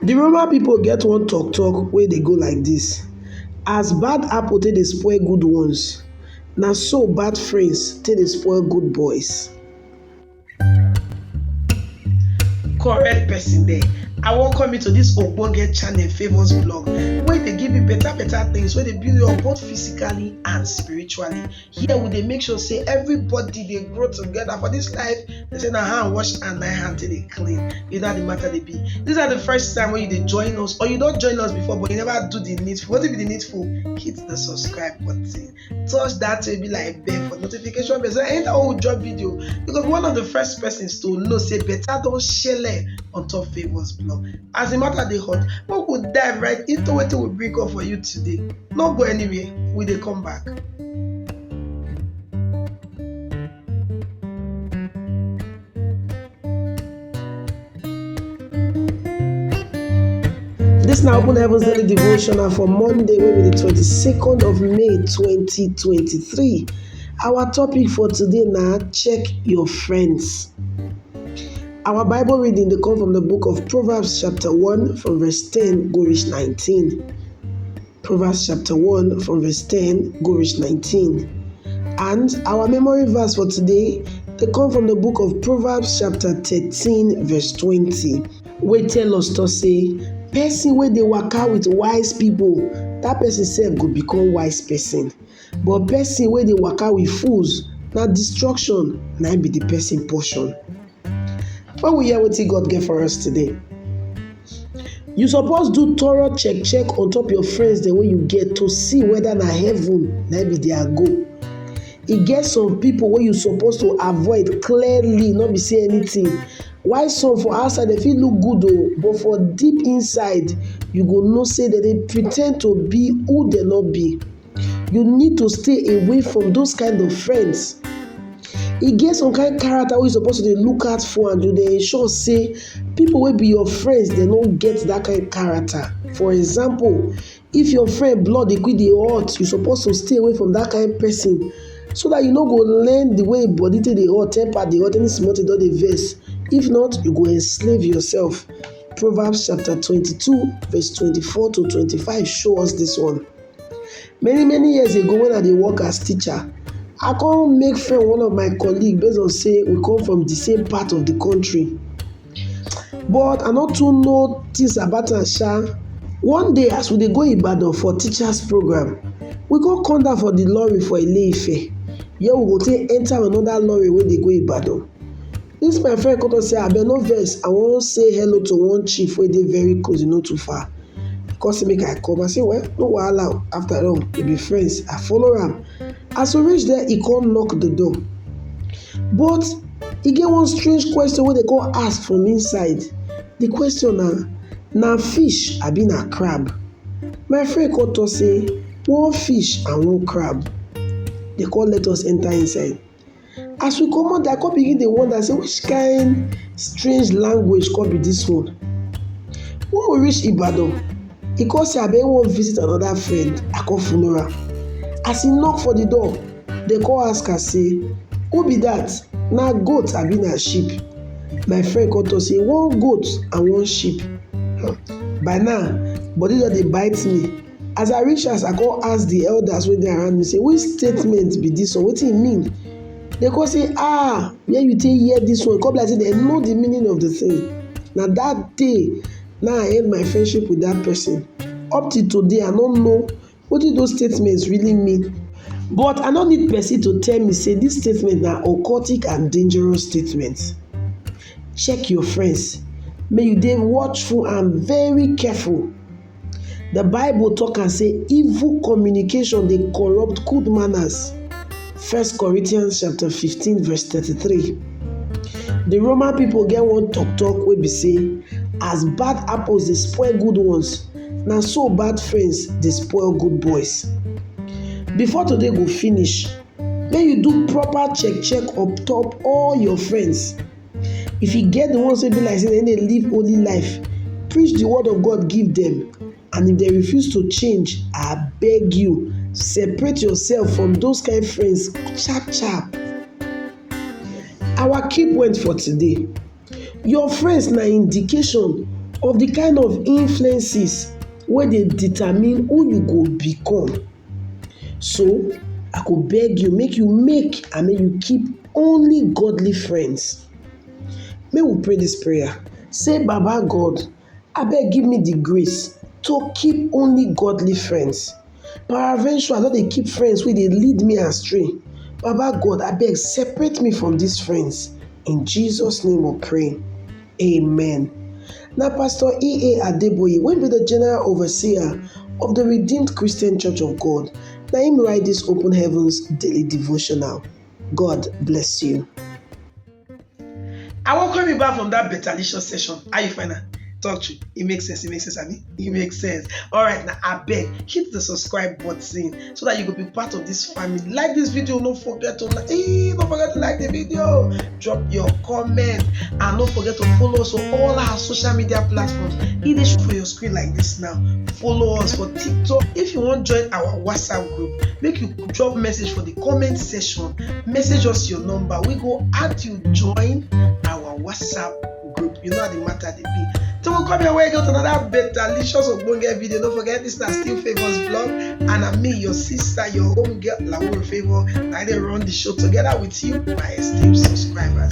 The Roman people get one talk wey dey go like this: as bad apple take dey spoil good ones, na so bad friends take dey spoil good boys. Correct person there. I welcome you to this ogbonge channel, Favours Blog, wey dey give you better things wey dey build you up both physically and spiritually. Here we dey make sure say everybody dey grow together for this life. They say na hand wash and na hand till dey clean. Either the matter dey be. This is the first time when you dey join us, or you don join us before but you never do the needful. What be the needful? Hit the subscribe button. Touch that will be like bell for notification bell. So anytime we drop video, you go be one of the first persons to know say better don shele on top Favours Blog. As the matter dey hot, we go dive right into wetin we bring up for you today. No go anywhere, we dey come back. This na Open Heavens Daily Devotional for Monday, wey be the 22nd of May 2023. Our topic for today na check your friends. Our Bible reading dey come from the book of Proverbs chapter 1 from verse 10 go reach 19. Proverbs chapter 1 from verse 10 go reach 19. And our memory verse for today dey come from the book of Proverbs chapter 13 verse 20, wey tell us to say, person wey dey waka with wise people, that person sef go become wise person. But person wey dey waka with fools, na destruction na im be the person portion. When we hear wetin God get for us today, you suppose do thorough check on top your friends dem wey you get to see whether na heaven na be their goal. E get some people wey you suppose to avoid clearly, no be say anything. While some for outside dem fit look good o, but for deep inside you go know say dem dey pre ten d to be who dem no be. You need to stay away from those kind of friends. E get some kind character wey you suppose to dey look out for, and you dey ensure say people wey be your friends dem no get that kind character. For example, if your friend blood dey quick dey hot, you suppose to stay away from that kind person, so that you no go learn the way body take dey hot, temper dey hot, any small thing don dey vex. If not, you go enslave yourself. Proverbs chapter 22 verse 24 to 25 show us this one. Many years ago, when I dey work as teacher, I come make friend one of my colleague based on say we come from the same part of the country, but I no too know things about am sha. One day as we dey go Ibadan for teachers program, we come down for the lorry for Ile-Ife. Here we go take enter another lorry wey dey go Ibadan. This my friend come talk say, abeg no vex, I wan say hello to one chief wey dey very close, no too far. He come say make I come. I say, well, no wahala, after all we be friends. I follow am. As we reach there, he come knock the door, but e get one strange question wey dem come ask from inside. The question na fish abi na crab? My friend come talk say one fish and one crab. They come let us enter inside. As we comot there, I come begin dey wonder say which kind strange language come be this one. When we reach Ibadan, he come say abeg wan visit another friend. I come follow am. As he knock for the door, they come ask her say, who be that? Na goat abi na sheep? My friend come talk say one goat and one sheep. By now, body don dey bite me. As I reach house, I come ask the elders wey dey around me say, which statement be this one? Wetin e mean? They come say, where you take hear this one? Come like say they know the meaning of the thing. Na that day, now I end my friendship with that person. Up till today, I no know wetin those statements really mean. But I no need person to tell me say this statement na occultic and dangerous statement. Check your friends. May you dey watchful and very careful. The Bible talk and say evil communication dey corrupt good manners. 1 Corinthians chapter 15 verse 33. The Roman people get one talk wey be say, as bad apples dey spoil good ones, na so bad friends dey spoil good boys. Before today go finish, make you do proper check up top all your friends. If you get the ones wey be like say dem dey live holy life, preach the word of God give them. And if they refuse to change, I beg you, separate yourself from those kind of friends sharp. Our key point for today: your friends na indication of the kind of influences wey dey determine who you go become. So I go beg you make you make and make you keep only godly friends. Make we pray this prayer. Say, Baba God, abeg give me the grace to keep only godly friends. Peradventure I no dey keep friends wey dey lead me astray. Baba God, abeg separate me from these friends. In Jesus' name we pray. Amen. Na Pastor E.A. Adeboye, wey be the General Overseer of the Redeemed Christian Church of God, na him write this Open Heavens Daily Devotional. God bless you. I welcome you back from that betalicious session. How you find that? Talk to you. It makes sense. Abi? It makes sense. All right, now I beg, hit the subscribe button so that you will be part of this family. Like this video, don't forget to like the video. Drop your comment and don't forget to follow us on all our social media platforms. It is for your screen like this now. Follow us for TikTok. If you want to join our WhatsApp group, make you drop message for the comment section. Message us your number. We go add you join our WhatsApp group. You know how the matter they be. So we'll come your way, go to another betalicious ogbonge video. Don't forget, this is Still Favors vlog, and I'm me, your sister, your home girl, Laura Favor. I dey run the show together with you, my esteemed subscribers.